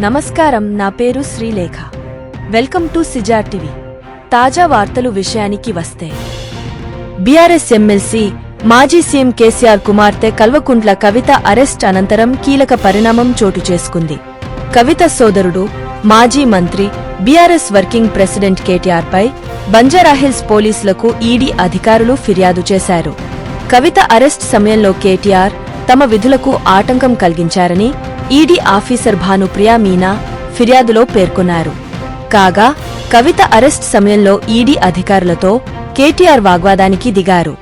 నమస్కారం, నా పేరు శ్రీలేఖ. వెల్కమ్ టు సిజార్ టీవీ. తాజా వార్తలు విషయానికి వస్తే, బీఆర్ఎస్ ఎమ్మెల్సీ మాజీ సీఎం కేసీఆర్ కుమార్తె కల్వకుంట్ల కవిత అరెస్ట్ అనంతరం కీలక పరిణామం చోటు చేసుకుంది. కవిత సోదరుడు, మాజీ మంత్రి, బీఆర్ఎస్ వర్కింగ్ ప్రెసిడెంట్ కేటీఆర్ పై బంజారాహిల్స్ పోలీసులకు ఈడీ అధికారులు ఫిర్యాదు చేశారు. కవిత అరెస్ట్ సమయంలో కేటీఆర్ తమ విధులకు ఆటంకం కలిగించారని ఈడీ ఆఫీసర్ భానుప్రియ మీనా ఫిర్యాదులో పేర్కొన్నారు. కాగా కవిత అరెస్ట్ సమయంలో ఈడీ అధికారులతో కేటీఆర్ వాగ్వాదానికి దిగారు.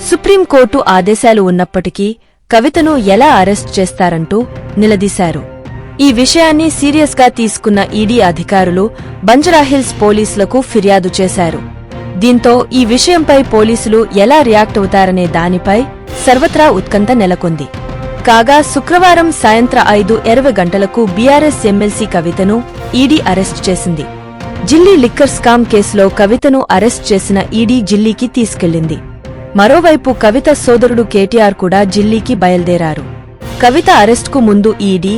సుప్రీంకోర్టు ఆదేశాలు ఉన్నప్పటికీ కవితను ఎలా అరెస్ట్ చేస్తారంటూ నిలదీశారు. ఈ విషయాన్ని సీరియస్గా తీసుకున్న ఈడీ అధికారులు బంజారాహిల్స్ పోలీసులకు ఫిర్యాదు చేశారు. దీంతో ఈ విషయంపై పోలీసులు ఎలా రియాక్ట్ అవుతారనే దానిపై సర్వత్రా ఉత్కంఠ నెలకొంది. కాగా శుక్రవారం సాయంత్రం 5:20 గంటలకు బీఆర్ఎస్ ఎమ్మెల్సీ కవితను ఈడీ అరెస్ట్ చేసింది. ఢిల్లీ లిక్కర్ స్కామ్ కేసులో కవితను అరెస్ట్ చేసిన ఈడీ ఢిల్లీకి తీసుకెళ్లింది. మరోవైపు కవిత సోదరుడు కేటీఆర్ కూడా ఢిల్లీకి బయల్దేరారు. కవిత అరెస్టుకు ముందు ఈడీ,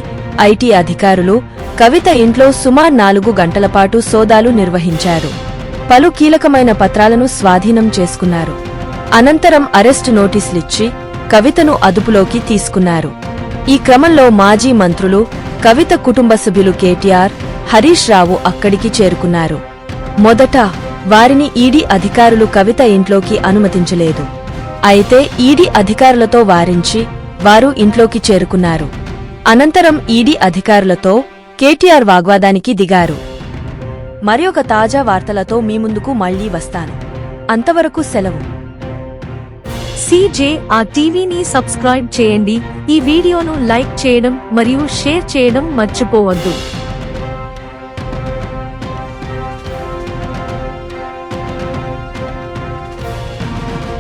ఐటీ అధికారులు కవిత ఇంట్లో సుమారు 4 గంటలపాటు సోదాలు నిర్వహించారు. పలు కీలకమైన పత్రాలను స్వాధీనం చేసుకున్నారు. అనంతరం అరెస్టు నోటీసులిచ్చి కవితను అదుపులోకి తీసుకున్నారు. ఈ క్రమంలో మాజీ మంత్రులు, కవిత కుటుంబ సభ్యులు కేటీఆర్, హరీష్ రావు అక్కడికి చేరుకున్నారు. మొదట వారిని ఈడీ అధికారులు కవిత ఇంట్లోకి అనుమతించలేదు. అయితే ఈడీ అధికారులతో వారించి వారు ఇంట్లోకి చేరుకున్నారు. అనంతరం ఈడీ అధికారులతో కేటీఆర్ వాగ్వాదానికి దిగారు. మరొక తాజా వార్తలతో మీ ముందుకు మళ్లీ వస్తాను. అంతవరకు సెలవు. సిజేఆర్ టీవీని సబ్స్క్రైబ్ చేయండి. ఈ వీడియోను లైక్ చేయడం మరియు షేర్ చేయడం మర్చిపోవద్దు.